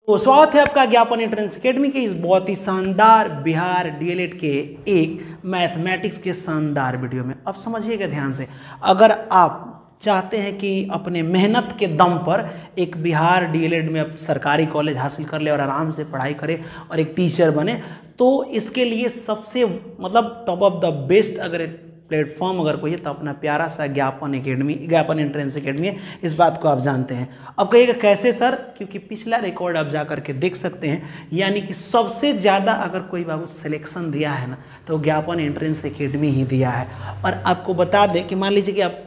तो स्वागत है आपका ज्ञापन एंट्रेंस एकेडमी के इस बहुत ही शानदार बिहार डीएलएड के एक मैथमेटिक्स के शानदार वीडियो में। अब समझिएगा ध्यान से, अगर आप चाहते हैं कि अपने मेहनत के दम पर एक बिहार डीएलएड में आप सरकारी कॉलेज हासिल कर ले और आराम से पढ़ाई करें और एक टीचर बने, तो इसके लिए सबसे टॉप ऑफ द बेस्ट अगर प्लेटफॉर्म अगर कोई है तो अपना प्यारा सा ज्ञापन एंट्रेंस एकेडमी है। इस बात को आप जानते हैं। अब कहिएगा कैसे सर, क्योंकि पिछला रिकॉर्ड आप जा करके देख सकते हैं, यानी कि सबसे ज़्यादा अगर कोई बाबू सिलेक्शन दिया है ना तो ज्ञापन एंट्रेंस एकेडमी ही दिया है। और आपको बता दें कि मान लीजिए कि आप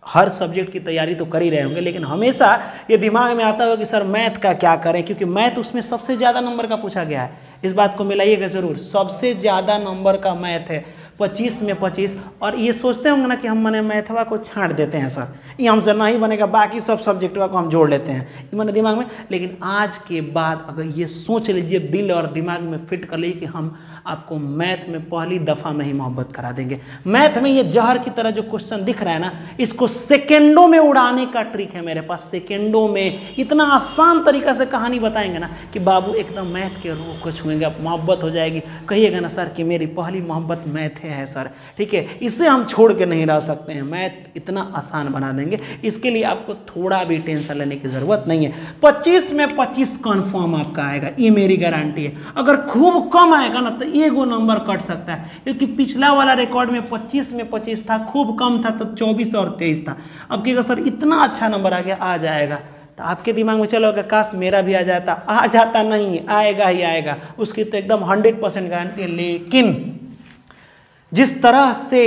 हर सब्जेक्ट की तैयारी तो कर ही रहे होंगे, लेकिन हमेशा ये दिमाग में आता होगा कि सर मैथ का क्या करें, क्योंकि मैथ उसमें सबसे ज़्यादा नंबर का पूछा गया है। इस बात को मिलाइएगा ज़रूर, सबसे ज़्यादा नंबर का मैथ है 25 में 25। और ये सोचते होंगे ना कि हम मैंने मैथवा को छांट देते हैं सर, ये हमसे नहीं बनेगा, बाकी सब सब्जेक्टवा को हम जोड़ लेते हैं, ये मैंने दिमाग में। लेकिन आज के बाद अगर ये सोच लीजिए, दिल और दिमाग में फिट कर लीजिए कि हम आपको मैथ में पहली दफ़ा में ही मोहब्बत करा देंगे। मैथ में ये जहर की तरह जो क्वेश्चन दिख रहा है ना, इसको सेकेंडों में उड़ाने का ट्रिक है मेरे पास। सेकेंडों में इतना आसान तरीका से कहानी बताएंगे ना कि बाबू एकदम मैथ के रूह को छुएंगे, आप मोहब्बत हो जाएगी। कहिएगा ना सर कि मेरी पहली मोहब्बत मैथ है सर, ठीक है, इसे हम छोड़ के नहीं रह सकते हैं, मैथ इतना आसान बना देंगे। इसके लिए आपको थोड़ा भी टेंशन लेने की ज़रूरत नहीं है। 25 में 25 कन्फर्म आपका आएगा, ये मेरी गारंटी है। अगर खूब कम आएगा ना तो एगो नंबर कट सकता है, क्योंकि पिछला वाला रिकॉर्ड में 25 में 25 था, खूब कम था तो 24 और 23 था। अब कहेगा सर इतना अच्छा नंबर आ गया, आ जाएगा, तो आपके दिमाग में चलो काश मेरा भी आ जाता। आ जाता नहीं, आएगा ही आएगा, उसकी तो एकदम 100% गारंटी है। लेकिन जिस तरह से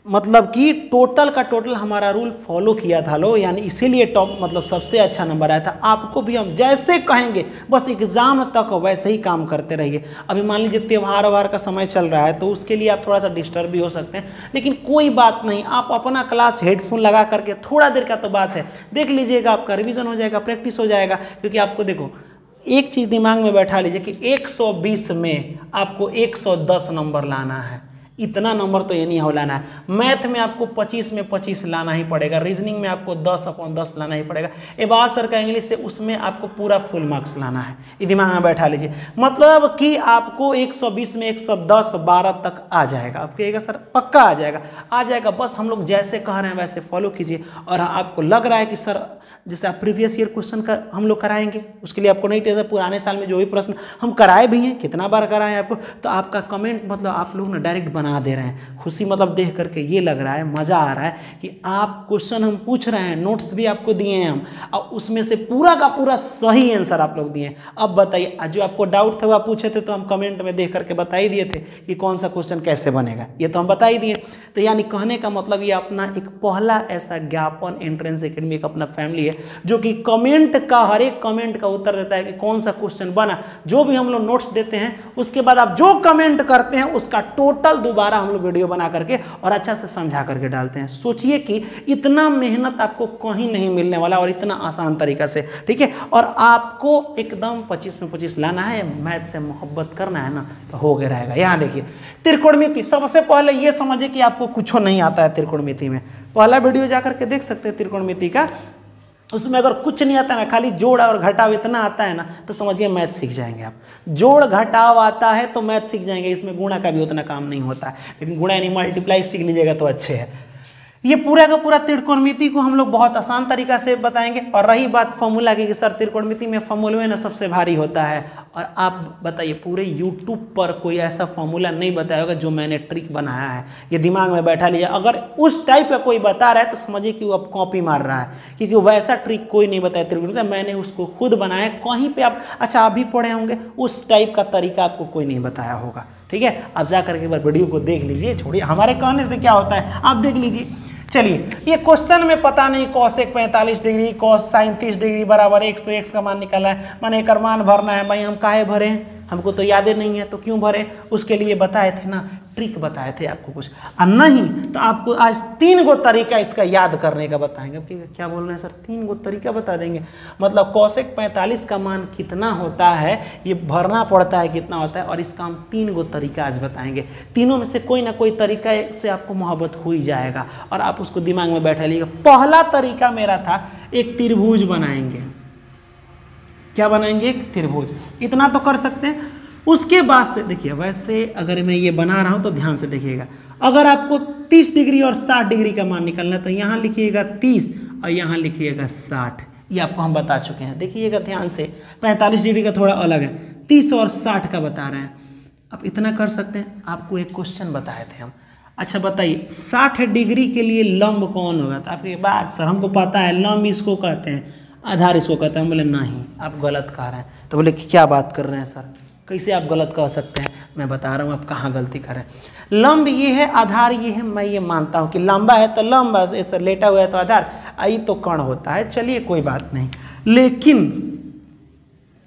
कि टोटल का टोटल हमारा रूल फॉलो किया था लो, यानी इसीलिए टॉप सबसे अच्छा नंबर आया था। आपको भी हम जैसे कहेंगे बस एग्ज़ाम तक वैसे ही काम करते रहिए। अभी मान लीजिए त्यौहार वार का समय चल रहा है तो उसके लिए आप थोड़ा सा डिस्टर्ब भी हो सकते हैं, लेकिन कोई बात नहीं, आप अपना क्लास हेडफोन लगा करके थोड़ा देर का तो बात है देख लीजिएगा, आपका रिविज़न हो जाएगा, प्रैक्टिस हो जाएगा। क्योंकि आपको देखो एक चीज़ दिमाग में बैठा लीजिए कि 120 में आपको 110 नंबर लाना है, इतना नंबर तो ये नहीं हो लाना है। मैथ में आपको 25 में 25 लाना ही पड़ेगा, रीजनिंग में आपको 10/10 लाना ही पड़ेगा, एबाज सर का इंग्लिश से उसमें आपको पूरा फुल मार्क्स लाना है। ये दिमाग में बैठा लीजिए, मतलब कि आपको 120 में 110 12 तक आ जाएगा। आप कहिएगा सर पक्का आ जाएगा, आ जाएगा, बस हम लोग जैसे कह रहे हैं वैसे फॉलो कीजिए। और आपको लग रहा है कि सर जैसे आप प्रीवियस ईयर क्वेश्चन का हम लोग कराएंगे, उसके लिए आपको नहीं टेंशन, पुराने साल में जो भी प्रश्न हम कराए भी हैं, कितना बार कराए आपको, तो आपका कमेंट आप लोग ना डायरेक्ट बना दे रहे हैं। खुशी देख करके ये लग रहा है, मज़ा आ रहा है कि आप क्वेश्चन हम पूछ रहे हैं, नोट्स भी आपको दिए हैं हम, और उसमें से पूरा का पूरा सही आंसर आप लोग दिए हैं। अब बताइए, जो आपको डाउट था वो आप पूछे थे तो हम कमेंट में देख करके बता ही दिए थे कि कौन सा क्वेश्चन कैसे बनेगा, ये तो हम बता ही दिए। तो यानी कहने का मतलब ये अपना एक पहला ऐसा ज्ञापन एंट्रेंस एकेडमी का अपना फैमिली है जो कि कमेंट का हर एक कमेंट का उत्तर देता है कि कौन सा क्वेश्चन बना। जो भी हम लोग नोट्स देते हैं उसके बाद आप जो कमेंट करते हैं उसका टोटल दोबारा हम लोग वीडियो बना करके और अच्छा से समझा करके डालते हैं। सोचिए कि इतना मेहनत आपको कहीं नहीं मिलने वाला और इतना आसान तरीका से, ठीक है। और आपको एकदम 25 में 25 लाना है, मैथ से मोहब्बत करना है ना, तो हो गया रहेगा। यहाँ देखिए त्रिकोणमिति, सबसे पहले ये समझिए कि आपको कुछ नहीं आता है त्रिकोणमिति में। पहला वीडियो जा करके देख सकते हैं त्रिकोणमिति का, उसमें अगर कुछ नहीं आता ना, खाली जोड़ और घटाव इतना आता है ना, तो समझिए मैथ सीख जाएंगे आप। जोड़ घटाव आता है तो मैथ सीख जाएंगे, इसमें गुणा का भी उतना काम नहीं होता है, लेकिन गुणा यानी मल्टीप्लाई सीख लीजिएगा तो अच्छे है। ये पूरा का पूरा त्रिकोणमिति को हम लोग बहुत आसान तरीका से बताएंगे। और रही बात फॉर्मूला की कि सर त्रिकोणमिति में फॉर्मूले ना सबसे भारी होता है, और आप बताइए पूरे यूट्यूब पर कोई ऐसा फॉर्मूला नहीं बताया होगा जो मैंने ट्रिक बनाया है। ये दिमाग में बैठा लीजिए, अगर उस टाइप का कोई बता रहा है तो समझिए कि वो अब कॉपी मार रहा है, क्योंकि वैसा ट्रिक कोई नहीं बताया त्रिकोणमिति, मैंने उसको खुद बनाया। कहीं पर आप भी पढ़े होंगे, उस टाइप का तरीका आपको कोई नहीं बताया होगा, ठीक है। आप जा करके एक बार वीडियो को देख लीजिए, छोड़िए हमारे कहने से क्या होता है, आप देख लीजिए। चलिए, ये क्वेश्चन में पता नहीं cos 45 डिग्री cos 37 डिग्री बराबर x, तो x का मान निकाला है, माने एक मान भरना है। भाई हम काहे भरे हैं, हमको तो याद नहीं है, तो क्यों भरे, उसके लिए बताए थे ना, ट्रिक बताए थे आपको कुछ। और नहीं तो आपको आज 3 गो तरीका इसका याद करने का बताएंगे। अब क्या बोल रहे हैं सर, 3 गो तरीका बता देंगे, मतलब cos 45 का मान कितना होता है, ये भरना पड़ता है कितना होता है, और इसका हम 3 गो तरीका आज बताएंगे। तीनों में से कोई ना कोई तरीका से आपको मोहब्बत हो ही जाएगा, और आप उसको दिमाग में बैठा लीजिएगा। पहला तरीका मेरा था, एक त्रिभुज बनाएंगे, क्या बनाएंगे, एक त्रिभुज। इतना तो कर सकते हैं। उसके बाद से देखिए, वैसे अगर मैं ये बना रहा हूं तो ध्यान से देखिएगा, अगर आपको 30 डिग्री और 60 डिग्री का मान निकालना है तो यहाँ लिखिएगा 30 और यहाँ लिखिएगा 60। ये आपको हम बता चुके हैं, देखिएगा ध्यान से। 45 डिग्री का थोड़ा अलग है, 30 और 60 का बता रहे हैं। अब इतना कर सकते हैं। आपको एक क्वेश्चन बताए थे हम, अच्छा बताइए 60 डिग्री के लिए लंब कौन होगा? तो आपके बात सर हमको पता है, लंब इसको कहते हैं, आधार इसको कहते हैं। बोले नहीं, आप गलत कह रहे हैं। तो बोले कि क्या बात कर रहे हैं सर, कैसे आप गलत कह सकते हैं? मैं बता रहा हूँ आप कहाँ गलती कर रहे हैं। लंब ये है, आधार ये है। मैं ये मानता हूँ कि लंबा है तो लंब, ऐसा लेटा हुआ है तो आधार, आई तो कण होता है। चलिए कोई बात नहीं, लेकिन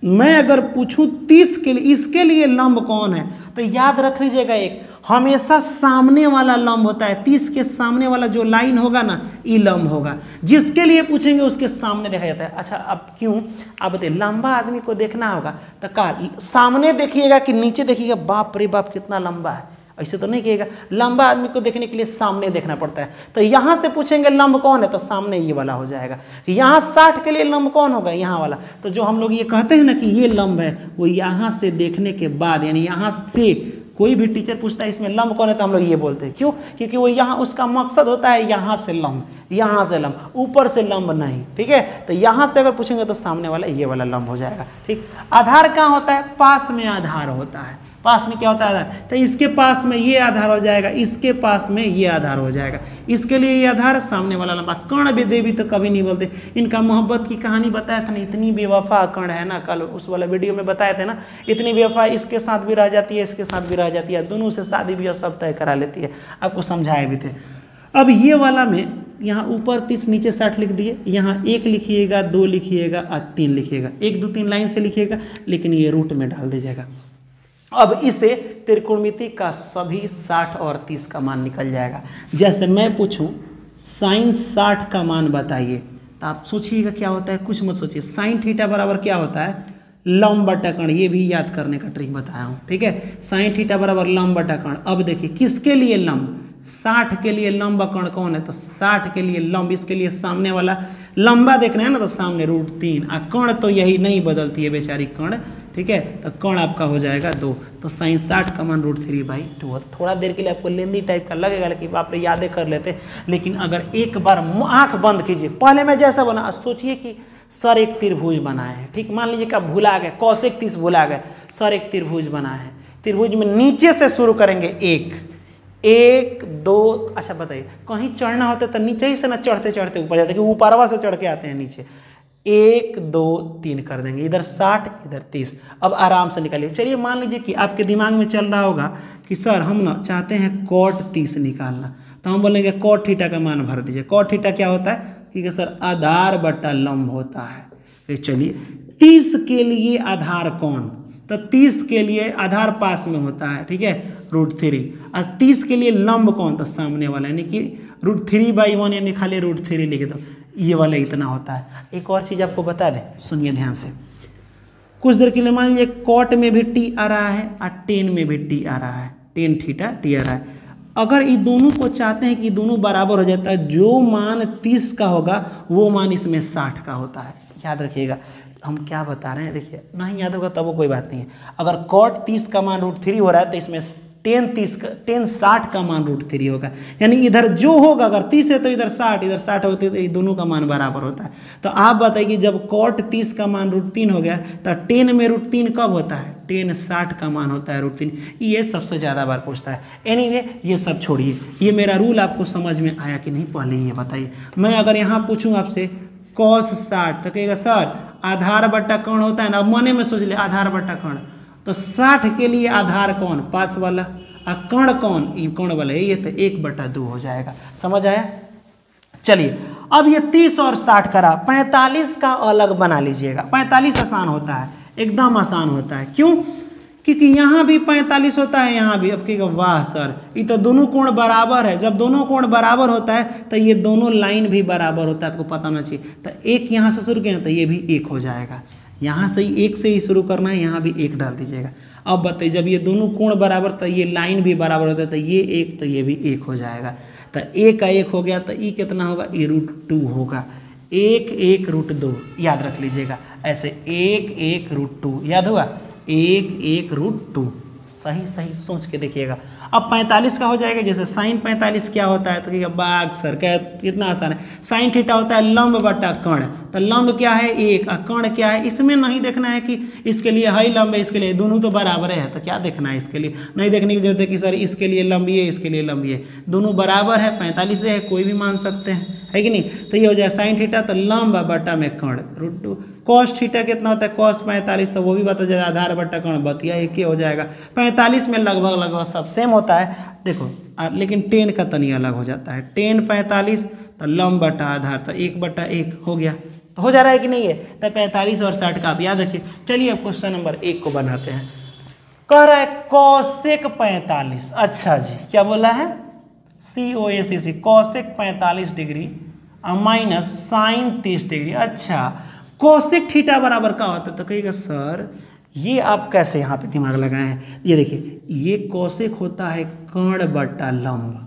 मैं अगर पूछूं 30 के लिए, इसके लिए लंब कौन है, तो याद रख लीजिएगा, एक हमेशा सामने वाला लंब होता है। 30 के सामने वाला जो लाइन होगा ना, ये लंब होगा। जिसके लिए पूछेंगे उसके सामने देखा जाता है। अच्छा अब क्यों, आप बताइए। लंबा आदमी को देखना होगा तो का सामने देखिएगा कि नीचे देखिएगा? बाप रे बाप कितना लंबा है, ऐसे तो नहीं कहिएगा। लंबा आदमी को देखने के लिए सामने देखना पड़ता है। तो यहाँ से पूछेंगे लंब कौन है, तो सामने ये वाला हो जाएगा। यहाँ 60 के लिए लंब कौन होगा, यहाँ वाला। तो जो हम लोग ये कहते हैं ना कि ये लंब है, वो यहाँ से देखने के बाद, यानी यहाँ से कोई भी टीचर पूछता है इसमें लंब कौन है, तो हम लोग ये बोलते हैं। क्यों? क्योंकि वो यहाँ, उसका मकसद होता है यहाँ से लंब, यहाँ से लंब, ऊपर से लंब नहीं। ठीक है, तो यहाँ से अगर पूछेंगे तो सामने वाला ये वाला लंब हो जाएगा। ठीक, आधार कहाँ होता है? पास में आधार होता है। पास में क्या होता है? आधार। तो इसके पास में ये आधार हो जाएगा, इसके पास में ये आधार हो जाएगा। इसके लिए ये आधार, सामने वाला लंबा। कर्ण भी देवी तो कभी नहीं बोलते। इनका मोहब्बत की कहानी बताया था ना, इतनी बेवफा कर्ण है ना, कल उस वाला वीडियो में बताए थे ना, इतनी बेवफा, इसके साथ भी रह जाती है, इसके साथ भी रह जाती है, दोनों से शादी भी और सब तय करा लेती है। आपको समझाए भी थे। अब ये वाला में यहाँ ऊपर 30 नीचे 60 लिख दिए। यहाँ 1 लिखिएगा, 2 लिखिएगा और 3 लिखिएगा। 1 2 3 लाइन से लिखिएगा, लेकिन ये रूट में डाल दीजिएगा। अब इससे त्रिकोणमिति का सभी 60 और 30 का मान निकल जाएगा। जैसे मैं पूछूं साइन 60 का मान बताइए, तो आप सोचिएगा क्या होता है, कुछ मत सोचिए। साइन थीटा बराबर क्या होता है? लंब बटा कर्ण। ये भी याद करने का ट्रिक बताया हूँ। ठीक है, साइन थीटा बराबर लंब बटा कर्ण। अब देखिए किसके लिए लंब, 60 के लिए लंब कर्ण कौन है, तो 60 के लिए लंब, इसके लिए सामने वाला लंबा देखना है ना, तो सामने √3। कर्ण तो यही नहीं बदलती है बेचारी कर्ण। ठीक है, तो कर्ण आपका हो जाएगा 2। तो साइन 60 का मान √3/2। थोड़ा देर के लिए आपको लेंदी टाइप का लगेगा, लेकिन आप यादें कर लेते। लेकिन अगर एक बार आंख बंद कीजिए, पहले मैं जैसा बना, सोचिए कि सर एक त्रिभुज बनाए हैं। ठीक, मान लीजिए कि भुला गए, कौशिक 30 भुला गए, सर एक त्रिभुज बनाए हैं। त्रिभुज में नीचे से शुरू करेंगे, 1 2। अच्छा बताइए, कहीं चढ़ना होता है तो नीचे ही से ना चढ़ते चढ़ते ऊपर जाते, कि ऊपरवा से चढ़ के आते हैं नीचे। 1 2 3 कर देंगे, इधर 60 इधर 30। अब आराम से निकालिए। चलिए मान लीजिए कि आपके दिमाग में चल रहा होगा कि सर हम ना चाहते हैं cot 30 निकालना, तो हम बोलेंगे cot थीटा का मान भर दीजिए। cot थीटा क्या होता है? क्योंकि सर आधार बटा लंब होता है। चलिए 30 के लिए आधार कौन, तो 30 के लिए आधार पास में होता है। ठीक है, √3। और 30 के लिए लंब कौन, तो सामने वाला, यानी कि √3/1, यानी खाली √3 लिख दो। ये वाला इतना होता है। एक और चीज़ आपको बता दें, सुनिए ध्यान से। कुछ देर के लिए मान लीजिए cot में भी t आ रहा है और tan में भी t आ रहा है, tan थीटा t आ रहा है। अगर ये दोनों को चाहते हैं कि दोनों बराबर हो जाता है, जो मान 30 का होगा वो मान इसमें 60 का होता है। याद रखिएगा हम क्या बता रहे हैं। देखिए नहीं याद होगा तब वो कोई बात नहीं है। अगर cot 30 का मान √3 हो रहा है, तो इसमें tan 60 का मान √3 होगा। यानी इधर जो होगा, अगर 30 है तो इधर 60, इधर 60 होते हैं, तो ये दोनों का मान बराबर होता है। तो आप बताइए जब cot 30 का मान √3 हो गया, तो tan में √3 कब होता है? tan 60 का मान होता है √3। ये सबसे ज़्यादा बार पूछता है। एनीवे ये सब छोड़िए, ये मेरा रूल आपको समझ में आया कि नहीं, पहले ये बताइए। मैं अगर यहाँ पूछूँ आपसे cos 60, तो कहेगा सर आधार बटा कर्ण होता है ना। अब मने में सोच ले, आधार बटा कर्ण, तो 60 के लिए आधार कौन? पास वाला। और कर्ण कौन? ये कर्ण वाला है, ये तो 1/2 हो जाएगा। समझ आया? चलिए अब ये 30 और 60 करा, 45 का अलग बना लीजिएगा। 45 आसान होता है, एकदम आसान होता है। क्यों? क्योंकि यहाँ भी 45 होता है, यहाँ भी। अब कहेगा वाह सर, ये तो दोनों कोण बराबर है। जब दोनों कोण बराबर होता है तो ये दोनों लाइन भी बराबर होता है, आपको पता होना चाहिए। तो 1 यहाँ से शुरू किया तो ये भी 1 हो जाएगा। यहाँ से 1 से ही शुरू करना है, यहाँ भी 1 डाल दीजिएगा। अब बताइए जब ये दोनों कोण बराबर, तो ये लाइन भी बराबर होता है, तो ये 1 तो ये भी 1 हो जाएगा। तो 1 का 1 हो गया, तो ये कितना होगा? ये √2 होगा। 1 1 रूट 2 याद रख लीजिएगा, ऐसे 1 1 रूट 2 याद हुआ, 1 1 रूट 2, सही सही सोच के देखिएगा। अब 45 का हो जाएगा, जैसे साइन 45 क्या होता है, तो कहिएगा बाग सर क्या, कितना आसान है, साइन थीटा होता है लंब बटा कर्ण, तो लंब क्या है 1 और कर्ण क्या है, इसमें नहीं देखना है कि इसके लिए हाई लंब है इसके लिए, दोनों तो बराबर है, तो क्या देखना है इसके लिए, नहीं देखने की जरूरत है कि सर इसके लिए लंबी है इसके लिए लंबी है, दोनों बराबर है, 45 है, कोई भी मान सकते हैं, है कि नहीं। तो ये हो जाए साइन थीटा तो लंब बटा में कर्ण रूट 2, कॉस थीटा कितना होता है कॉस 45, तो वो भी बात हो जाएगा आधार बटा कर्ण, बतिया एक ही हो जाएगा। 45 में लगभग सब सेम होता है देखो, लेकिन 10 का तनी अलग हो जाता है, 10 45 तो लंब बटा आधार, तो 1 बटा 1 हो गया, तो हो जा रहा है कि नहीं है। तो 45 और 60 का आप याद रखिए। चलिए अब क्वेश्चन नंबर 1 को बनाते हैं। कह रहा है कॉसेक 45, अच्छा जी क्या बोला है, COSEC cosec 45 degree minus sine 30 degree. अच्छा कोसेक थीटा बराबर क्या होता है, तो कहिएगा सर ये आप कैसे यहाँ पे दिमाग लगाए हैं, ये देखिए ये कोसेक होता है कर्ण बटा लंब,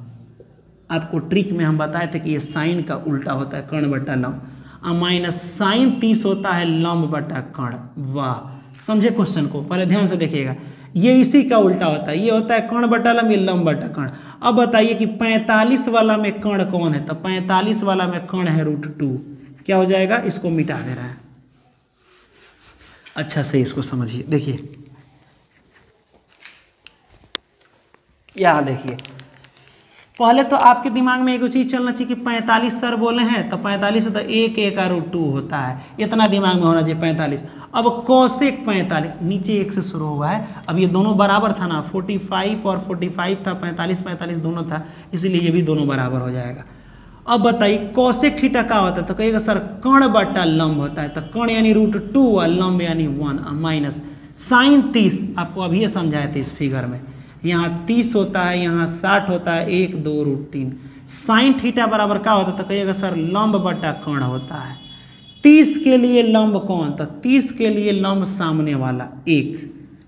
आपको ट्रिक में हम बताए थे कि ये साइन का उल्टा होता है कर्ण बटा लंब, और माइनस साइन 30 होता है लंब बटा कर्ण। वाह समझे क्वेश्चन को, पहले ध्यान से देखिएगा, ये इसी का उल्टा होता है, ये होता है कर्ण बटा लंब, ये लंब बटा कर्ण। अब बताइए कि 45 वाला में कर्ण कौन है, तो 45 वाला में कर्ण है √2, क्या हो जाएगा, इसको मिटा दे रहा है। अच्छा से इसको समझिए, देखिए यहां देखिए, पहले तो आपके दिमाग में एक चीज चलना चाहिए कि 45 सर बोले हैं, तो 45 तो 1 1 का √2 होता है, इतना दिमाग में होना चाहिए 45। अब कोसेक 45 नीचे 1 से शुरू हुआ है, अब ये दोनों बराबर था ना, 45 और 45 था, 45 45 दोनों था, इसीलिए ये भी दोनों बराबर हो जाएगा। अब बताइए कोसेक थीटा क्या होता है, तो कहिएगा सर कर्ण बटा लंब होता है, तो कर्ण यानी √2 और लंब यानी 1 माइनस साइन 30, आपको अभी समझाए थे इस फिगर में, यहाँ 30 होता है यहाँ 60 होता है, 1 2 √3, साइन थीटा बराबर क्या होता है, तो कहिएगा सर लंब बटा कर्ण होता है। 30 के लिए लंब कौन, तो 30 के लिए लंब सामने वाला 1,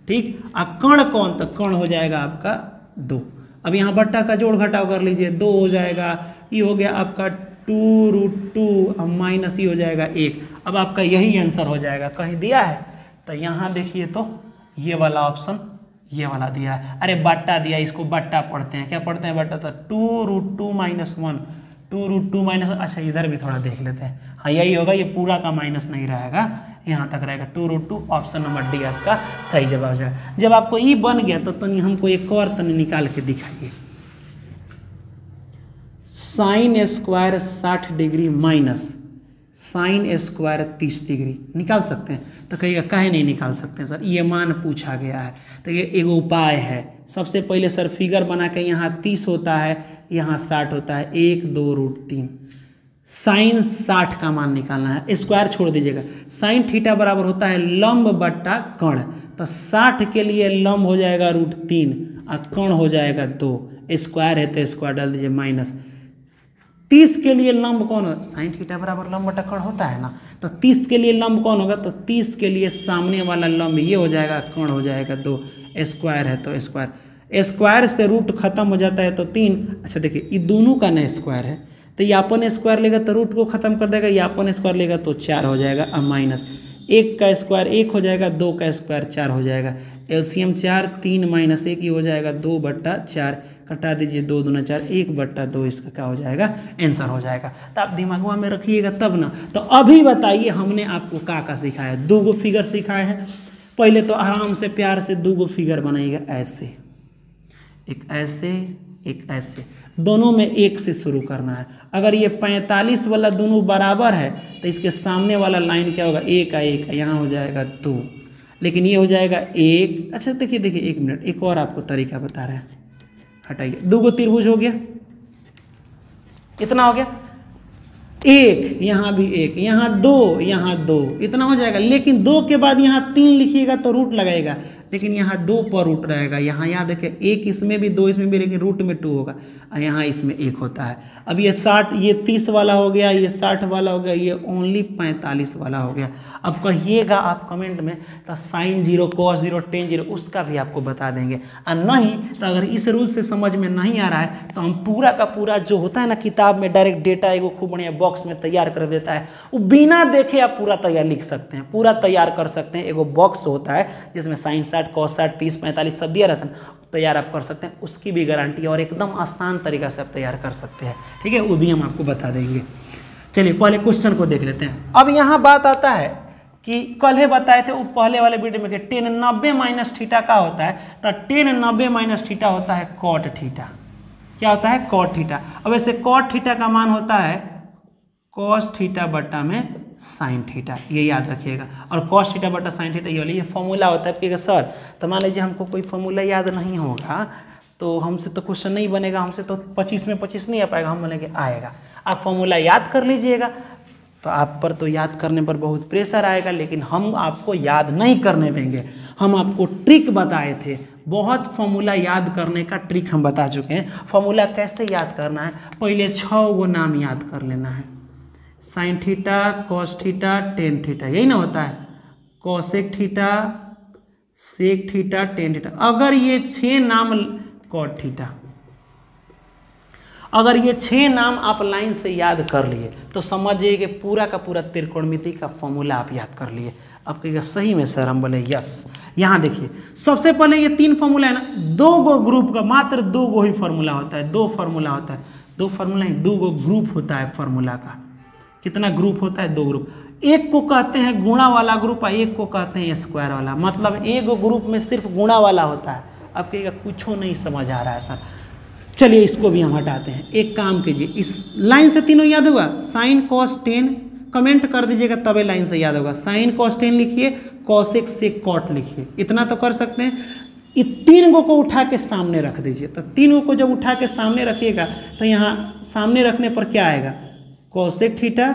ठीक, और कर्ण कौन, तो कर्ण हो जाएगा आपका 2। अब यहाँ बट्टा का जोड़ घटाव कर लीजिए, 2 हो जाएगा, ये हो गया आपका 2 √2 माइनस ये हो जाएगा 1। अब आपका यही आंसर हो जाएगा, कहीं दिया है तो यहाँ देखिए, तो ये वाला ऑप्शन ये वाला दिया है, अरे बट्टा दिया, इसको बट्टा पढ़ते हैं, क्या पढ़ते हैं बट्टा, तो 2 √2 माइनस 1, 2 √2 माइनस, अच्छा इधर भी थोड़ा देख लेते हैं, हाँ यही होगा, ये पूरा का माइनस नहीं रहेगा, यहाँ तक रहेगा 2 √2, ऑप्शन नंबर डी आपका सही जवाब हो जाएगा। जब आपको ई बन गया तो तनी हमको एक और तनी निकाल के दिखाइए, sine square 60 degree minus sine square 30 degree निकाल सकते हैं, तो कहिएगा काहे नहीं निकाल सकते हैं सर, ये मान पूछा गया है, तो ये एक उपाय है। सबसे पहले सर फिगर बना के यहाँ 30 होता है यहाँ 60 होता है, 1 2 √3, साइन 60 का मान निकालना है, स्क्वायर छोड़ दीजिएगा, साइन थीटा बराबर होता है लंब बट्टा कर्ण, तो 60 के लिए लंब हो जाएगा √3 और कर्ण हो जाएगा 2, स्क्वायर है तो स्क्वायर डाल दीजिए, माइनस 30 के लिए लंब कौन होगा, साइन थीटा बराबर लंब बटा कर्ण होता है ना, तो 30 के लिए लंब कौन होगा, तो 30 के लिए सामने वाला लंब ये हो जाएगा, कर्ण हो जाएगा 2, स्क्वायर है तो स्क्वायर, स्क्वायर से रूट खत्म हो जाता है तो 3। अच्छा देखिए ये दोनों का ना स्क्वायर है, तो ये अपन स्क्वायर लेगा तो रूट को खत्म कर देगा, ये अपन स्क्वायर लेगा तो 4 हो जाएगा, अब माइनस 1 का स्क्वायर 1 हो जाएगा, 2 का स्क्वायर 4 हो जाएगा, एलसीएम 4 3 माइनस 1 ही हो जाएगा 2 बट्टा 4, कटा दीजिए 2 दूना 4, 1 बट्टा 2 इसका क्या हो जाएगा, आंसर हो जाएगा। तो आप दिमागवा में रखिएगा तब ना। तो अभी बताइए हमने आपको क्या सिखाया, 2 फिगर सिखाए हैं। पहले तो आराम से प्यार से 2 फिगर बनाइएगा, ऐसे एक ऐसे एक ऐसे, दोनों में 1 से शुरू करना है। अगर ये 45 वाला दोनों बराबर है तो इसके सामने वाला लाइन क्या होगा, 1 का 1 यहाँ हो जाएगा 2, लेकिन ये हो जाएगा 1। अच्छा देखिए 1 मिनट, एक और आपको तरीका बता रहे हैं, हटाइए, 2 त्रिभुज हो गया, इतना हो गया, 1 यहाँ भी 1, यहाँ 2 यहाँ 2, इतना हो जाएगा। लेकिन 2 के बाद यहाँ 3 लिखिएगा तो रूट लगाएगा, लेकिन यहाँ 2 पर रूट रहेगा। यहाँ देखिए 1 इसमें भी 2 इसमें भी, लेकिन रूट में 2 होगा और यहाँ इसमें 1 होता है। अब ये 60 ये 30 वाला हो गया, ये 60 वाला हो गया, ये ओनली 45 वाला हो गया। अब कहिएगा आप कमेंट में तो sin 0 cos 0 tan 0 उसका भी आपको बता देंगे। और नहीं तो अगर इस रूल से समझ में नहीं आ रहा है तो हम पूरा का पूरा जो होता है ना किताब में डायरेक्ट डेटा एगो खूब बढ़िया बॉक्स में तैयार कर देता है, वो बिना देखे आप पूरा तैयार लिख सकते हैं, पूरा तैयार कर सकते हैं। एगो बॉक्स होता है जिसमें sin 60 cos 60 30 45 सब दिया रहता है, तैयार आप कर सकते हैं, उसकी भी गारंटी और एकदम आसान तरीका से आप तैयार कर सकते हैं। ठीक है, वो भी हम आपको बता देंगे। चलिए पहले क्वेश्चन को देख लेते हैं। अब यहाँ बात आता है कि कल ही बताए थे वो पहले वाले वीडियो में कि tan 90 माइनस थीटा का होता है, तो tan 90 माइनस थीटा होता है cot थीटा। क्या होता है? cot theta. अब वैसे cot थीटा का मान होता है cos थीटा बटा में साइन थीटा, ये याद रखिएगा। और cos थीटा बटा साइन थीटा ये फॉर्मूला होता है। कि सर तो मान लीजिए हमको कोई फॉर्मूला याद नहीं होगा तो हमसे तो क्वेश्चन नहीं बनेगा, हमसे तो 25 में 25 नहीं आ पाएगा, हम बोलेंगे आएगा। आप फॉर्मूला याद कर लीजिएगा तो आप पर तो याद करने पर बहुत प्रेशर आएगा, लेकिन हम आपको याद नहीं करने देंगे। हम आपको ट्रिक बताए थे, बहुत फॉर्मूला याद करने का ट्रिक हम बता चुके हैं। फॉर्मूला कैसे याद करना है, पहले 6 गो नाम याद कर लेना है। Sine theta, cos theta, tan theta, यही ना होता है। Cosec theta, sec theta, tan theta. अगर ये 6 नाम कॉट थीटा, अगर ये 6 नाम आप लाइन से याद कर लिए तो समझिए कि पूरा का पूरा त्रिकोणमिति का फॉर्मूला आप याद कर लिए। अब कहिएगा सही में सर, हम बोले यस। यहाँ देखिए सबसे पहले ये 3 फॉर्मूला है ना, 2 गो ग्रुप का मात्र 2 गो ही फॉर्मूला होता है, 2 फॉर्मूला होता है, 2 फॉर्मूला नहीं 2 गो ग्रुप होता है फॉर्मूला का। कितना ग्रुप होता है? 2 ग्रुप। एक को कहते हैं गुणा वाला ग्रुप और एक को कहते हैं स्क्वायर वाला। मतलब एक ग्रुप में सिर्फ गुणा वाला होता है। अब कहिएगा कुछ नहीं समझ आ रहा है सर, चलिए इसको भी हम हटाते हैं। एक काम कीजिए, इस लाइन से तीनों याद हुआ, साइन कॉस टेन, कमेंट कर दीजिएगा तबे लाइन से याद होगा। साइन कॉस टेन लिखिए, कॉसेक सेक कॉट लिखिए, इतना तो कर सकते हैं। ये 3 गो को उठा के सामने रख दीजिए। तो 3 गो को जब उठा के सामने रखिएगा तो यहाँ सामने रखने पर क्या आएगा? कॉसेक थीटा,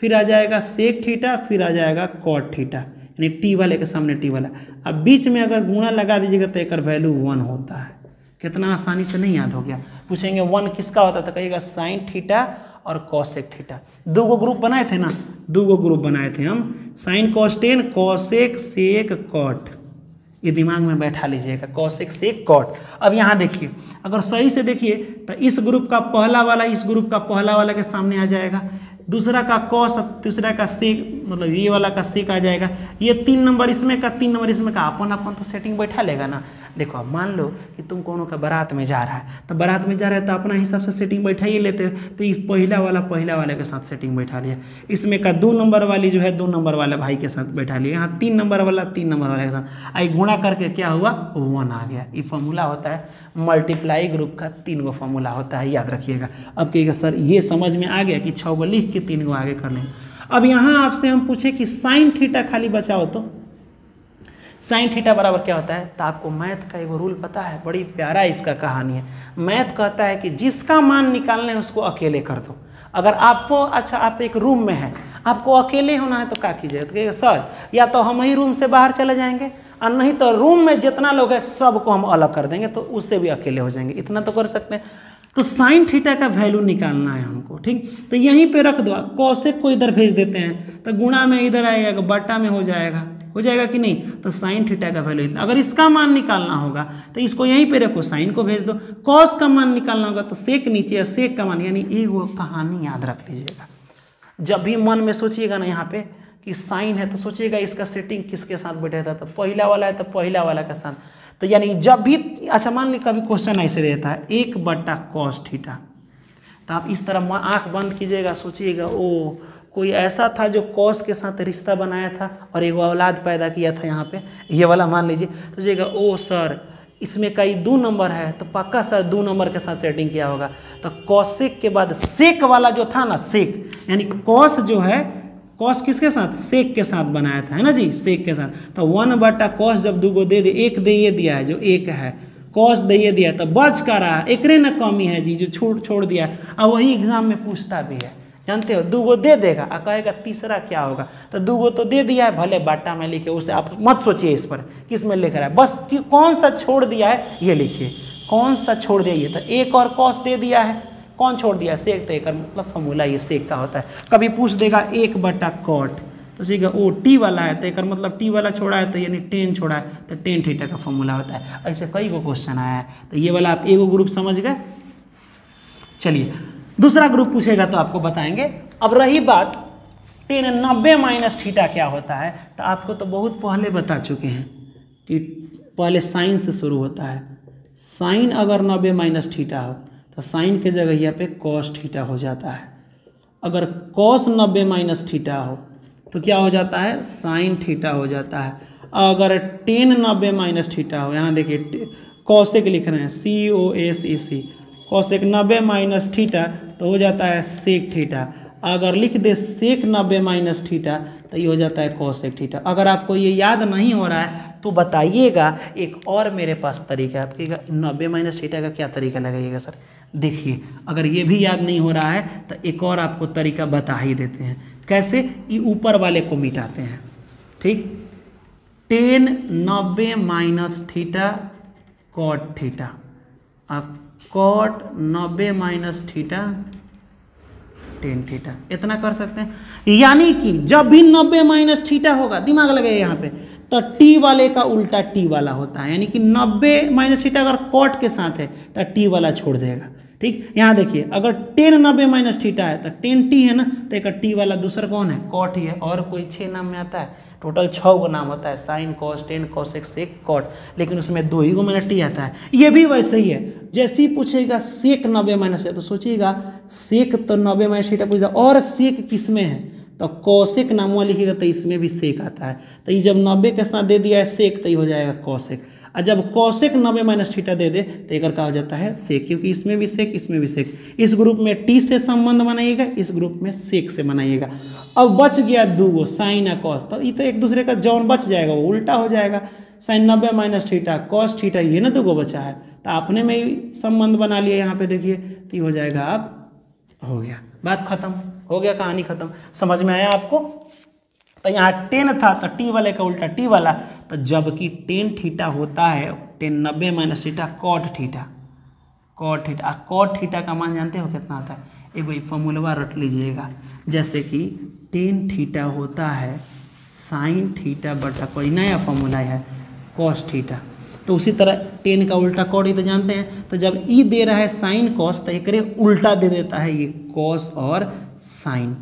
फिर आ जाएगा सेक थीटा, फिर आ जाएगा कॉट थीटा, यानी टी वाले के सामने टी वाला। अब बीच में अगर गुणा लगा दीजिएगा तो एक वैल्यू 1 होता है। कितना आसानी से नहीं याद हो गया। पूछेंगे 1 किसका होता था, कहिएगा साइन थीटा और कॉसेक थीटा। 2 गो ग्रुप बनाए थे ना, 2 गो ग्रुप बनाए थे हम, sine cos tan, cosec sec cot, ये दिमाग में बैठा लीजिएगा, कॉसेक सेक कॉट। अब यहाँ देखिए, अगर सही से देखिए तो इस ग्रुप का पहला वाला इस ग्रुप का पहला वाला के सामने आ जाएगा, दूसरा का कॉस, तीसरा का सेक, मतलब ये वाला का सेक आ जाएगा, ये 3 नंबर इसमें का 3 नंबर इसमें का, अपन अपन तो सेटिंग बैठा लेगा ना। देखो अब मान लो कि तुम कोनो का बारात में जा रहा है, तो बारात में जा रहा है तो अपना हिसाब से सेटिंग बैठा ही लेते हो। तो ये पहला वाले के साथ सेटिंग बैठा लिया, इसमें का 2 नंबर वाली जो है 2 नंबर वाले भाई के साथ बैठा लिया, यहाँ 3 नंबर वाला 3 नंबर वाले के साथ, आई गुणा करके क्या हुआ 1 आ गया। ये फॉर्मूला होता है मल्टीप्लाई ग्रुप का, 3 गो फॉर्मूला होता है, याद रखिएगा। अब कहिएगा सर ये समझ में आ गया कि 6 गो लिख के 3 गो आगे कर लेंगे। अब यहाँ आपसे हम पूछे कि साइन थीटा खाली बचाओ तो साइन थीटा बराबर क्या होता है, तो आपको मैथ का एक रूल पता है, बड़ी प्यारा इसका कहानी है। मैथ कहता है कि जिसका मान निकालना है उसको अकेले कर दो। अगर आपको, अच्छा आप एक रूम में हैं, आपको अकेले होना है तो क्या कीजिएगा, तो कहिएगा सर या तो हम ही रूम से बाहर चले जाएंगे और नहीं तो रूम में जितना लोग है सबको हम अलग कर देंगे, तो उससे भी अकेले हो जाएंगे, इतना तो कर सकते हैं। तो साइन थीटा का वैल्यू निकालना है हमको, ठीक। तो यहीं पे रख दो, कॉसेक को इधर भेज देते हैं तो गुणा में इधर आएगा, बटा में हो जाएगा कि नहीं। तो साइन थीटा का वैल्यू इतना, अगर इसका मान निकालना होगा तो इसको यहीं पे रखो, साइन को भेज दो। कॉस का मान निकालना होगा तो सेक नीचे, सेक का मान, यानी एक वो कहानी याद रख लीजिएगा। जब भी मन में सोचिएगा ना यहाँ पे कि साइन है तो सोचिएगा इसका सेटिंग किसके साथ बैठा था, तो पहला वाला है तो पहला वाला के साथ। तो यानी जब भी, अच्छा मान ली कभी क्वेश्चन ऐसे देता है 1/cos थीटा, तो आप इस तरह आंख बंद कीजिएगा, सोचिएगा ओ कोई ऐसा था जो कॉस के साथ रिश्ता बनाया था और एक औलाद पैदा किया था यहाँ पे, ये वाला मान लीजिए। तो सोचिएगा ओ सर इसमें कई 2 नंबर है तो पक्का सर 2 नंबर के साथ सेटिंग किया होगा। तो कॉसेक के बाद सेक वाला जो था ना, सेक यानी कॉस जो है, कॉस किसके साथ, सेक के साथ बनाया था, है ना जी, सेक के साथ। तो 1/cos जब 2 को दे दे, एक दे ये दिया है जो 1 है, कॉस दे ये दिया तो बच का रहा, एक न कमी है जी जो छोड़ दिया। और वही एग्जाम में पूछता भी है, जानते हो, 2 गो दे देगा और कहेगा तीसरा क्या होगा, तो 2 गो तो दे दिया है, भले बाटा में लिखे, उससे आप मत सोचिए इस पर किस में लिख रहा है, बस कि कौन सा छोड़ दिया है ये लिखिए, कौन सा छोड़ दिया ये, तो एक और कॉस दे दिया है, कौन छोड़ दिया सेक, तो एक मतलब फॉर्मूला ये सेक का होता है। कभी पूछ देगा 1/cot, तो ठीक है ओ टी वाला है तो एक मतलब टी वाला छोड़ा है तो यानी टेन छोड़ा है तो टेन थीटा का फॉर्मूला होता है। ऐसे कई गो क्वेश्चन आया है, तो ये वाला आप एगो ग्रुप समझ गए। चलिए दूसरा ग्रुप पूछेगा तो आपको बताएंगे। अब रही बात tan 90 - थीटा क्या होता है, तो आपको तो बहुत पहले बता चुके हैं कि पहले साइन से शुरू होता है। साइन अगर 90 - थीटा हो तो साइन के जगह यहाँ पे कॉस थीटा हो जाता है। अगर कॉस 90 - थीटा हो तो क्या हो जाता है, साइन थीटा हो जाता है। अगर tan 90 - थीटा हो, यहाँ देखिए कॉसेक लिख रहे हैं COSEC, कॉसेक 90 - थीटा तो हो जाता है सेक थीटा। अगर लिख दे सेक 90 - थीटा तो ये हो जाता है कॉसेक थीटा। अगर आपको ये याद नहीं हो रहा है तो बताइएगा, एक और मेरे पास तरीका है। आपके 90 - थीटा का क्या तरीका लगाइएगा सर, देखिए अगर ये भी याद नहीं हो रहा है तो एक और आपको तरीका बता ही देते हैं। कैसे, ये ऊपर वाले को मिटाते हैं, ठीक। tan 90 - theta cot theta, cot 90 - theta tan theta, इतना कर सकते हैं। यानी कि जब भी 90 - थीटा होगा, दिमाग लगे यहाँ पे, तो टी वाले का उल्टा टी वाला होता है। यानी कि 90 - थीटा अगर कॉट के साथ है तो टी वाला छोड़ देगा, ठीक। यहाँ देखिए अगर tan 90 - थीटा है तो tan टी है ना, तो एक टी वाला दूसरा कौन है, कॉट ही है। और कोई 6 नाम में आता है, टोटल 6 गो नाम होता है, sine cos tan cosec sec cot, लेकिन उसमें 2 ही गो में टी आता है। ये भी वैसे ही है, जैसे ही पूछेगा सेक 90 - है तो सोचिएगा सेक तो 90 - थीटा पूछेगा, और सेक किस में है, तो कॉसेक नाम लिखिएगा तो इसमें भी सेक आता है। तो ये जब 90 के साथ दे दिया है सेक तो ये हो जाएगा कॉसेक, और जब कॉसेक 90 - थीटा दे दे तो एक का हो जाता है सेक, क्योंकि इसमें भी सेक इसमें भी सेक। इस ग्रुप में टी से संबंध बनाइएगा, इस ग्रुप में सेक से बनाइएगा। अब बच गया 2 गो साइन और कॉस, तो ये तो एक दूसरे का जौन बच जाएगा वो उल्टा हो जाएगा। साइन 90 - थीटा कॉस थीटा, ये ना 2 गो बचा है, तो आपने में ही संबंध बना लिया यहाँ पे देखिए, तो ये हो जाएगा। अब हो गया, बात खत्म हो गया, कहानी खत्म। समझ में आया आपको। तो यहाँ टेन था तो टी वाले का उल्टा टी वाला, तो जबकि टेन थीटा होता है tan 90 - theta cot theta, cot theta. Cot theta का मान जानते हो कितना होता है, एक वही फॉर्मूला रट लीजिएगा। जैसे कि टेन थीटा होता है साइन थीटा बटा, कोई नया फॉर्मूला है कॉस थीटा, तो उसी तरह टेन का उल्टा कॉट ही तो जानते हैं। तो जब ई दे रहा है साइन कॉस तो एक उल्टा दे देता है ये कॉस और साइन,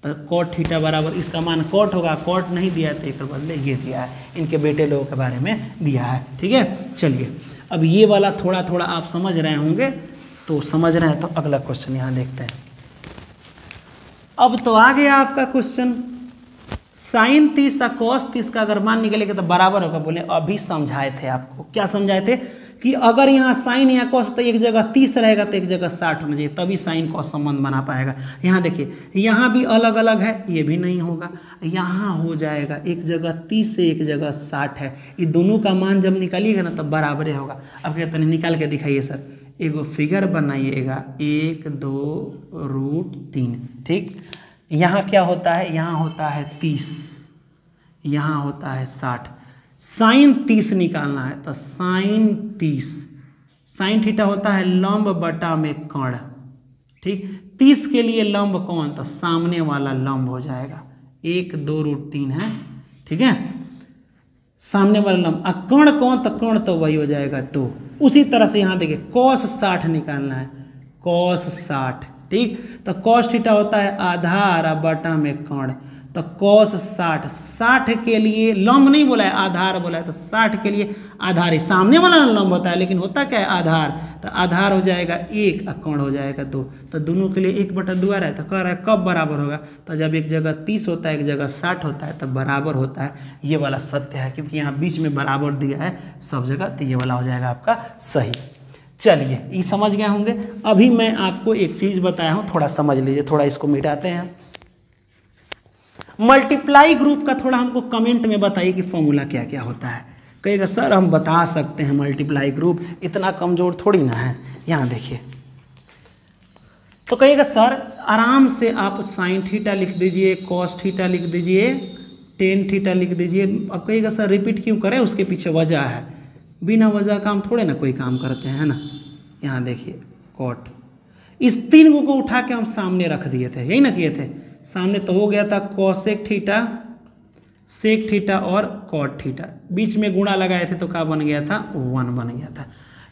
तो कॉट थीटा बराबर इसका मान कॉट होगा। कॉट नहीं दिया तो एक बदले ये दिया है, इनके बेटे लोगों के बारे में दिया है, ठीक है। चलिए अब ये वाला थोड़ा थोड़ा आप समझ रहे होंगे, तो समझ रहे हैं तो अगला क्वेश्चन यहाँ देखते हैं। अब तो आ गया आपका क्वेश्चन, साइन 30 और कॉस 30 का अगर मान निकलेगा तो बराबर होगा। बोले अभी समझाए थे आपको, क्या समझाए थे कि अगर यहाँ साइन या कॉस तो एक जगह 30 रहेगा तो एक जगह 60 होना चाहिए, तभी साइन कॉस संबंध बना पाएगा। यहाँ देखिए यहाँ भी अलग अलग है, ये भी नहीं होगा। यहाँ हो जाएगा एक जगह 30 है एक जगह 60 है, ये दोनों का मान जब निकालिएगा ना तब बराबर होगा। अब कहते हैं निकाल के दिखाइए सर, एगो फिगर बनाइएगा 1 2 √3, ठीक। यहाँ क्या होता है, यहाँ होता है 30, यहाँ होता है 60। साइन 30 निकालना है तो साइन 30, साइन थीटा होता है लंब बटा में कर्ण, ठीक। 30 के लिए लंब कौन, तो सामने वाला लंब हो जाएगा, 1 2 √3 है, ठीक है, सामने वाला लंब। और कर्ण कौन, तो कर्ण तो वही हो जाएगा 2। उसी तरह से यहाँ देखिए कॉस 60 निकालना है, कॉस 60, ठीक। तो कॉस थीटा होता है आधार बटा में कर्ण, तो कॉस 60, 60 के लिए लंब नहीं बोला है आधार बोला है, तो 60 के लिए आधार ही सामने वाला लंब होता है, लेकिन होता क्या है आधार, तो आधार हो जाएगा 1 और कोण हो जाएगा 2, तो दोनों के लिए 1/2 आ रहा है। तो कह रहा है कब बराबर होगा, तो जब एक जगह 30 होता है एक जगह 60 होता है तब बराबर होता है। ये वाला सत्य है, क्योंकि यहाँ बीच में बराबर दिया है सब जगह, तो ये वाला हो जाएगा आपका सही। चलिए ये समझ गए होंगे। अभी मैं आपको एक चीज़ बताया हूँ, थोड़ा समझ लीजिए, थोड़ा इसको मिटाते हैं। मल्टीप्लाई ग्रुप का थोड़ा हमको कमेंट में बताइए कि फॉर्मूला क्या क्या होता है। कहेगा सर हम बता सकते हैं मल्टीप्लाई ग्रुप, इतना कमज़ोर थोड़ी ना है। यहाँ देखिए तो कहिएगा सर आराम से आप साइन थीटा लिख दीजिए, कॉस थीटा लिख दीजिए, टेन थीटा लिख दीजिए। अब कहिएगा सर रिपीट क्यों करें, उसके पीछे वजह है। बिना वजह काम थोड़े ना कोई काम करते हैं, है ना। यहाँ देखिए कॉट, इस 3 को उठा के हम सामने रख दिए थे, यही ना किए थे। सामने तो हो गया था कॉसेक थीटा, सेक थीटा और कॉट थीटा, बीच में गुणा लगाए थे तो क्या बन गया था, 1 बन गया था।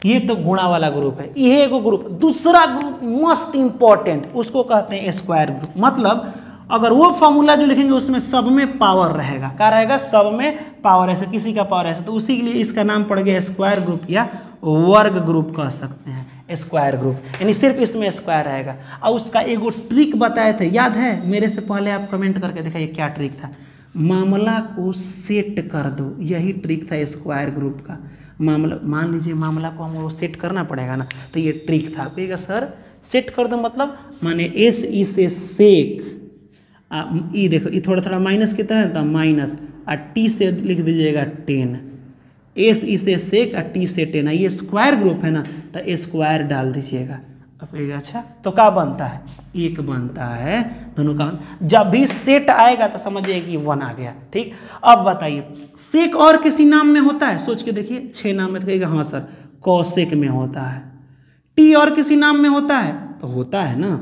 ये तो गुणा वाला ग्रुप है। ये एगो ग्रुप, दूसरा ग्रुप मोस्ट इंपॉर्टेंट, उसको कहते हैं स्क्वायर ग्रुप। मतलब अगर वो फॉर्मूला जो लिखेंगे उसमें सब में पावर रहेगा, क्या रहेगा, सब में पावर, ऐसे किसी का पावर ऐसे, तो उसी के लिए इसका नाम पड़ गया स्क्वायर ग्रुप या वर्ग ग्रुप कह सकते हैं, स्क्वायर ग्रुप, यानी सिर्फ इसमें स्क्वायर रहेगा। और उसका एगो ट्रिक बताए थे, याद है, मेरे से पहले आप कमेंट करके दिखाइए क्या ट्रिक था। मामला को सेट कर दो, यही ट्रिक था स्क्वायर ग्रुप का। मामला, मान लीजिए मामला को हमको सेट करना पड़ेगा ना, तो ये ट्रिक था। कहिएगा सर सेट कर दो मतलब माने एस ई से सेक, ई देखो ये थोड़ा थोड़ा माइनस की तरह है तो माइनस, और टी से लिख दीजिएगा 10, एस ई से सेक और टी से 10। ये स्क्वायर ग्रुप है ना, तो स्क्वायर डाल दीजिएगा। अब कहिएगा अच्छा तो क्या बनता है, 1 बनता है, दोनों का। जब भी सेट आएगा तो समझिए कि 1 आ गया, ठीक। अब बताइए सेक और किसी नाम में होता है, सोच के देखिए, 6 नाम में तो कहिएगा हाँ सर कॉसेक में होता है। टी और किसी नाम में होता है तो होता है ना,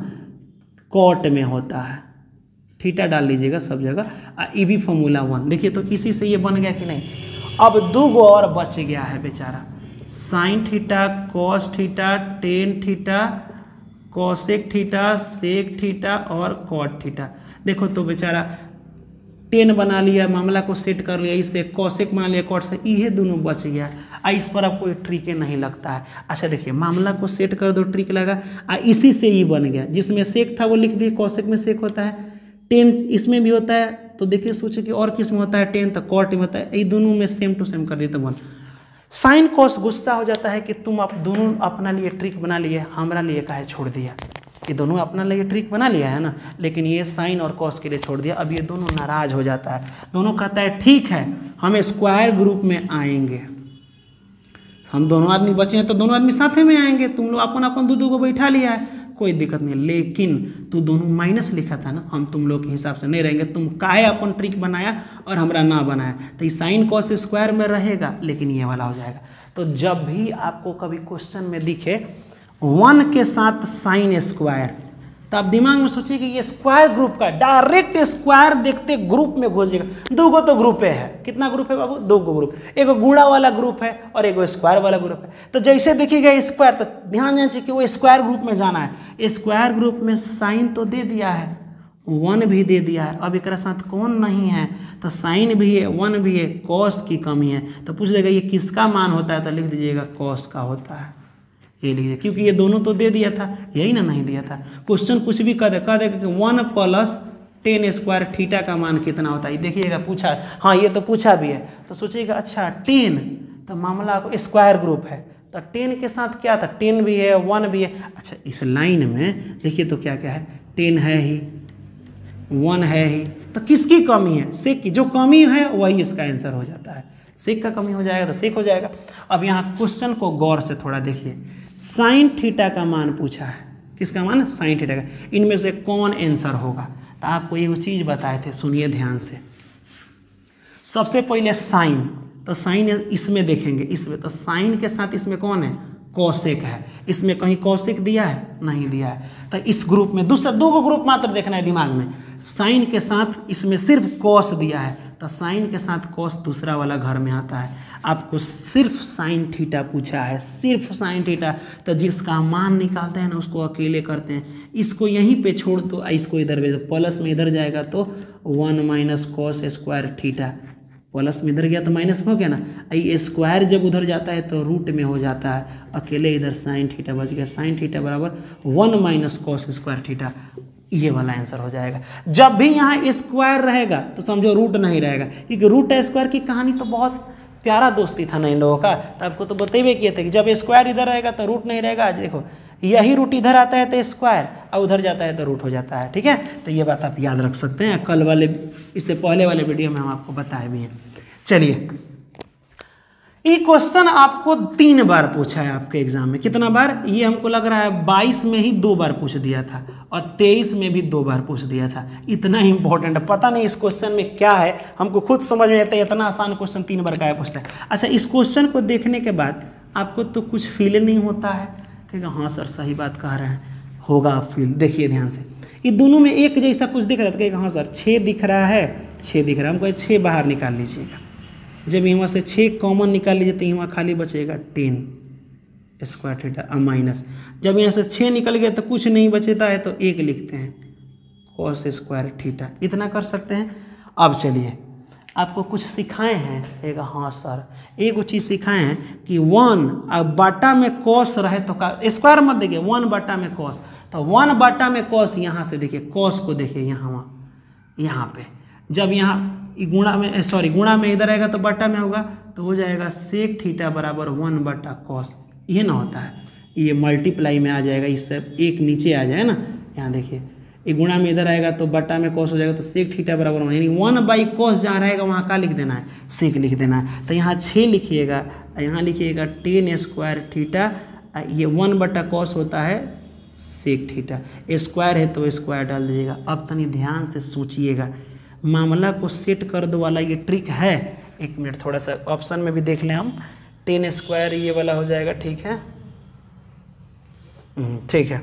कॉट में होता है। थीटा डाल लीजिएगा सब जगह। ये भी फॉर्मूला 1, देखिए तो इसी से ये बन गया कि नहीं। अब 2 गो और बच गया है बेचारा, sine theta, cos theta, tan theta, cosec theta, sec theta और कॉट थीटा। देखो तो बेचारा 10 बना लिया, मामला को सेट कर लिया, इससे कॉसेक बना लिया, कॉट से, ये दोनों बच गया। इस पर अब कोई ट्रिक नहीं लगता है। अच्छा देखिए मामला को सेट कर दो, ट्रिक लगा, इसी से ही बन गया। जिसमें सेक था वो लिख दिए, कॉसेक में सेक होता है, 10 इसमें भी होता है, तो देखिए सोचे कि और किस में होता है, 10 तो कॉट में होता है, ये दोनों में सेम टू सेम कर दिए तो 1। साइन कॉस गुस्सा हो जाता है कि तुम आप दोनों अपना लिए ट्रिक बना लिए, हमारा लिए काहे छोड़ दिया। ये दोनों अपना लिए ट्रिक बना लिया है ना, लेकिन ये साइन और कॉस के लिए छोड़ दिया। अब ये दोनों नाराज हो जाता है, दोनों कहता है ठीक है हम स्क्वायर ग्रुप में आएंगे। हम दोनों आदमी बचे हैं तो दोनों आदमी साथे में आएंगे, तुम लोग अपन अपन 2 को बैठा लिया है, कोई दिक्कत नहीं। लेकिन तू दोनों माइनस लिखा था ना, हम तुम लोग के हिसाब से नहीं रहेंगे, तुम काहे अपन ट्रिक बनाया और हमरा ना बनाया, तो ये साइन कॉस स्क्वायर में रहेगा, लेकिन ये वाला हो जाएगा। तो जब भी आपको कभी क्वेश्चन में दिखे 1 के साथ साइन स्क्वायर, तो आप दिमाग में सोचिए कि ये स्क्वायर ग्रुप का, डायरेक्ट स्क्वायर देखते ग्रुप में घुसेगा। 2 गो तो ग्रुप है, कितना ग्रुप है बाबू, 2 गो ग्रुप, एक गुणा वाला ग्रुप है और एक स्क्वायर वाला ग्रुप है। तो जैसे देखिएगा स्क्वायर, तो ध्यान देना चाहिए कि वो स्क्वायर ग्रुप में जाना है। स्क्वायर ग्रुप में साइन तो दे दिया है, 1 भी दे दिया है, अब एक साथ कौन नहीं है, तो साइन भी है, 1 भी है, कॉस की कमी है। तो पूछ देगा ये किसका मान होता है, तो लिख दीजिएगा कॉस का होता है, ये लीजिए, क्योंकि ये दोनों तो दे दिया था, यही ना नहीं दिया था। क्वेश्चन कुछ भी कह दे कि 1 + 10 स्क्वायर थीटा का मान कितना होता है, देखिएगा पूछा, हाँ ये तो पूछा भी है। तो सोचिएगा अच्छा 10, तो मामला को स्क्वायर ग्रुप है, तो 10 के साथ क्या था, 10 भी है, 1 भी है। अच्छा इस लाइन में देखिए तो क्या क्या है, 10 है ही, 1 है ही, तो किसकी कमी है, सेक की। जो कमी है वही इसका आंसर हो जाता है, सेक का कमी हो जाएगा तो सेक हो जाएगा। अब यहाँ क्वेश्चन को गौर से थोड़ा देखिए, साइन थीटा का मान पूछा है, किसका मान, साइन थीटा का, इनमें से कौन आंसर होगा। तो आपको एक चीज़ बताए थे, सुनिए ध्यान से। सबसे पहले साइन, तो साइन इसमें देखेंगे, इसमें तो साइन के साथ इसमें कौन है, कॉसेक है। इसमें कहीं कॉसेक दिया है, नहीं दिया है। तो इस ग्रुप में दूसरा 2 गो ग्रुप मात्र देखना है दिमाग में, साइन के साथ इसमें सिर्फ कॉस दिया है, तो साइन के साथ कॉस दूसरा वाला घर में आता है। आपको सिर्फ साइन थीटा पूछा है, सिर्फ साइन थीटा, तो जिसका मान निकालते हैं ना उसको अकेले करते हैं। इसको यहीं पे छोड़ दो, इसको इधर भेज दो, प्लस में इधर जाएगा तो 1 - cos स्क्वायर थीटा, प्लस में इधर गया तो माइनस हो गया ना। ये स्क्वायर जब उधर जाता है तो रूट में हो जाता है, अकेले इधर साइन थीटा बच गया, साइन थीटा बराबर 1 - cos स्क्वायर थीटा, ये वाला आंसर हो जाएगा। जब भी यहाँ स्क्वायर रहेगा तो समझो रूट नहीं रहेगा, क्योंकि रूट स्क्वायर की कहानी तो बहुत प्यारा दोस्ती था ना इन लोगों का, तो आपको तो बतेबे किए थे कि जब स्क्वायर इधर रहेगा तो रूट नहीं रहेगा। देखो यही रूट इधर आता है तो स्क्वायर, और उधर जाता है तो रूट हो जाता है, ठीक है। तो ये बात आप याद रख सकते हैं, कल वाले, इससे पहले वाले वीडियो में हम आपको बताए भी हैं। चलिए ये क्वेश्चन आपको 3 बार पूछा है आपके एग्जाम में। कितना बार? ये हमको लग रहा है 22 में ही 2 बार पूछ दिया था और 23 में भी 2 बार पूछ दिया था। इतना ही इंपॉर्टेंट है, पता नहीं इस क्वेश्चन में क्या है, हमको खुद समझ में आता है इतना आसान क्वेश्चन 3 बार का पूछता है। अच्छा, इस क्वेश्चन को देखने के बाद आपको तो कुछ फील नहीं होता है? कहेगा हाँ सर सही बात कह रहे हैं, होगा फील। देखिए ध्यान से, ये दोनों में एक जैसा कुछ दिख रहा था, कहेगा हाँ सर 6 दिख रहा है, 6 दिख रहा है, हम कहे 6 बाहर निकाल लीजिएगा। जब यहाँ से 6 कॉमन निकाल लीजिए तो यहाँ खाली बचेगा 10 स्क्वायर थीटा माइनस। जब यहाँ से 6 निकल गया तो कुछ नहीं बचता है तो 1 लिखते हैं कॉस स्क्वायर थीटा। इतना कर सकते हैं। अब चलिए आपको कुछ सिखाए हैं, कहेगा हाँ सर एक चीज़ सिखाए हैं कि 1 अब बाटा में कॉस रहे तो स्क्वायर मत देखिए, 1 बाटा में कॉस, तो 1 बाटा में कॉस यहाँ से देखिए, कॉस को देखिए यहाँ पे जब यहाँ गुणा में गुणा में इधर आएगा तो बटा में होगा तो हो जाएगा सेक थीटा बराबर 1 बटा कॉस। ये ना होता है, ये मल्टीप्लाई में आ जाएगा, इससे एक नीचे आ जाए ना, यहाँ देखिए ये गुणा में इधर आएगा तो बटा में कॉस हो जाएगा तो सेक थीटा बराबर 1, यानी 1 बाई कॉस जहाँ रहेगा वहाँ का लिख देना है, सेक लिख देना है। तो यहाँ 6 लिखिएगा, यहाँ लिखिएगा 10 स्क्वायर थीटा, ये 1 बटा कॉस होता है सेक थीटा, स्क्वायर है तो स्क्वायर डाल दीजिएगा। अब तनी ध्यान से सोचिएगा, मामला को सेट कर दो वाला ये ट्रिक है। 1 मिनट थोड़ा सा ऑप्शन में भी देख लें हम, 10 स्क्वायर ये वाला हो जाएगा, ठीक है ठीक है।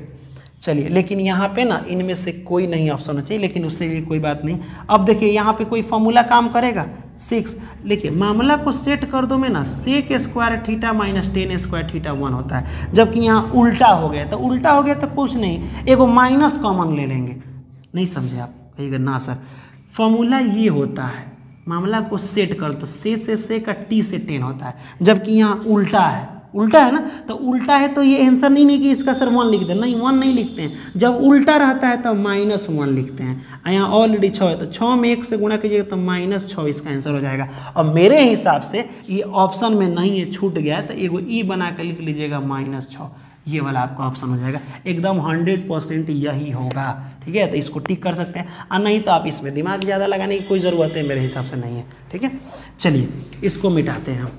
चलिए लेकिन यहाँ पे ना इनमें से कोई नहीं ऑप्शन होना चाहिए, लेकिन उससे लिए कोई बात नहीं। अब देखिए यहाँ पे कोई फॉर्मूला काम करेगा 6, देखिए मामला को सेट कर दो में ना sec square theta minus 10 square theta 1 होता है, जबकि यहाँ उल्टा हो गया तो उल्टा हो गया तो कुछ नहीं, एगो माइनस कॉमन ले लेंगे। नहीं समझे आप? कहिएगा ना सर फॉर्मूला ये होता है, मामला को सेट कर तो से का टी से 10 होता है, जबकि यहाँ उल्टा है, उल्टा है ना, तो उल्टा है तो ये आंसर नहीं कि इसका सर 1 लिख दें, नहीं 1 नहीं लिखते हैं। जब उल्टा रहता है तो -1 लिखते हैं। यहाँ ऑलरेडी 6 है तो 6 में 1 से गुणा कीजिएगा तो -6 इसका आंसर हो जाएगा। और मेरे हिसाब से ये ऑप्शन में नहीं है, छूट गया है, तो एगो ई बना कर लिख लीजिएगा -6, ये वाला आपका ऑप्शन हो जाएगा। एकदम 100% यही होगा, ठीक है। तो इसको टिक कर सकते हैं, और नहीं तो आप इसमें दिमाग ज़्यादा लगाने की कोई ज़रूरत है मेरे हिसाब से नहीं है, ठीक है। चलिए इसको मिटाते हैं हम,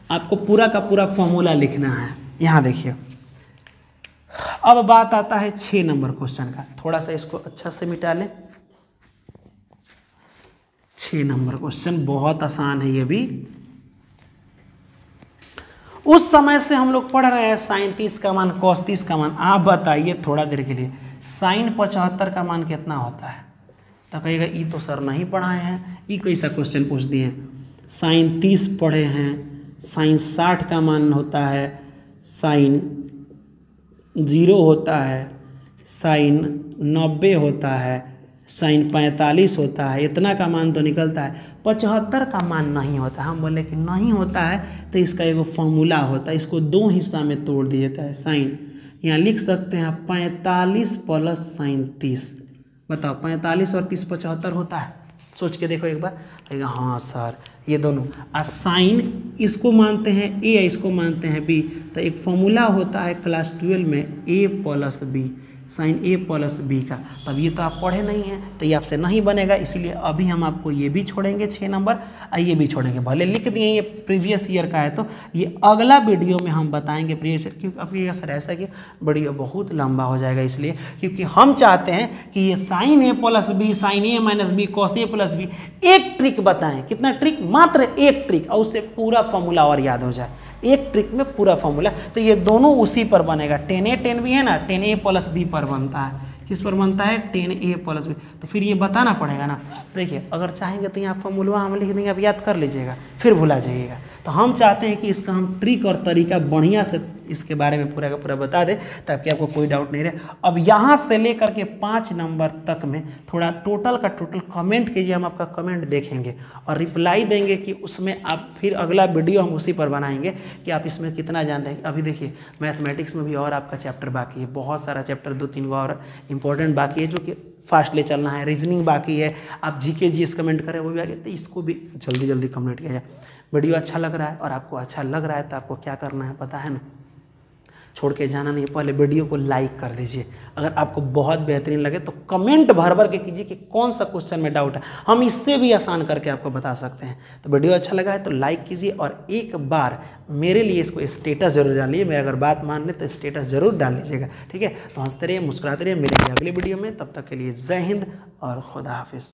आपको पूरा का पूरा फॉर्मूला लिखना है। यहाँ देखिए अब बात आता है 6 नंबर क्वेश्चन का, थोड़ा सा इसको अच्छा से मिटा लें। 6 नंबर क्वेश्चन बहुत आसान है ये भी। उस समय से हम लोग पढ़ रहे हैं साइन 30 का मान कॉस 30 का मान। आप बताइए थोड़ा देर के लिए साइन 75 का मान कितना होता है? तो कहिएगा ये तो सर नहीं पढ़ाए हैं, ये कैसा क्वेश्चन पूछ दिए। साइन 30 पढ़े हैं, साइन 60 का मान होता है, साइन 0 होता है, साइन 90 होता है, साइन 45 होता है, इतना का मान तो निकलता है। 75 का मान नहीं होता। हम बोले कि नहीं होता है तो इसका एगो फॉर्मूला होता है, इसको 2 हिस्सा में तोड़ दिया जाता है। साइन यहाँ लिख सकते हैं 45 प्लस साइन 30। बताओ 45 और 30 75 होता है? सोच के देखो एक बार। कहेगा हाँ सर ये दोनों। साइन इसको मानते हैं ए, इसको मानते हैं बी, तो एक फॉर्मूला होता है क्लास 12 में ए प्लस बी, साइन ए प्लस बी का। तब ये तो आप पढ़े नहीं हैं तो ये आपसे नहीं बनेगा, इसलिए अभी हम आपको ये भी छोड़ेंगे 6 नंबर और ये भी छोड़ेंगे। भले लिख दिए ये प्रीवियस ईयर का है, तो ये अगला वीडियो में हम बताएंगे प्रीवियस ईयर। क्योंकि अब ये सर ऐसा कि वीडियो बहुत लंबा हो जाएगा, इसलिए क्योंकि हम चाहते हैं कि ये sign A plus B, sign A minus B, cos A plus B, एक ट्रिक बताएं। कितना ट्रिक? मात्र एक ट्रिक, और उससे पूरा फॉर्मूला और याद हो जाए। एक ट्रिक में पूरा फॉर्मूला, तो ये दोनों उसी पर बनेगा। 10A 10B है ना, 10A प्लस बी पर बनता है। किस पर बनता है? 10A plus B. तो फिर ये बताना पड़ेगा ना। देखिए अगर चाहेंगे तो यहाँ फॉर्मूला हम लिख देंगे, आप याद कर लीजिएगा, फिर भुला जाइएगा। तो हम चाहते हैं कि इसका हम ट्रिक और तरीका बढ़िया से इसके बारे में पूरा का पूरा बता दें, ताकि आपको कोई डाउट नहीं रहे। अब यहाँ से लेकर के 5 नंबर तक में थोड़ा टोटल का टोटल कमेंट कीजिए, हम आपका कमेंट देखेंगे और रिप्लाई देंगे कि उसमें आप फिर अगला वीडियो हम उसी पर बनाएंगे कि आप इसमें कितना जानते हैं। अभी देखिए मैथमेटिक्स में भी और आपका चैप्टर बाकी है, बहुत सारा चैप्टर 2-3 गो और इंपॉर्टेंट बाकी है जो कि फास्ट ले चलना है। रीजनिंग बाकी है, आप जीके जीएस कमेंट करें वो भी आगे, तो इसको भी जल्दी जल्दी कमेंट किया जाए। वीडियो अच्छा लग रहा है और आपको अच्छा लग रहा है तो आपको क्या करना है पता है ना, छोड़ के जाना नहीं, पहले वीडियो को लाइक कर दीजिए। अगर आपको बहुत बेहतरीन लगे तो कमेंट भर भर के कीजिए कि कौन सा क्वेश्चन में डाउट है, हम इससे भी आसान करके आपको बता सकते हैं। तो वीडियो अच्छा लगा है तो लाइक कीजिए और एक बार मेरे लिए इसको स्टेटस जरूर डालिए। मेरा अगर बात मान ले तो स्टेटस जरूर डाल लीजिएगा, ठीक है। तो हंसते रहिए, मुस्कुराते रहिए, मिलेंगे अगली वीडियो में। तब तक के लिए जय हिंद और खुदा हाफिज़।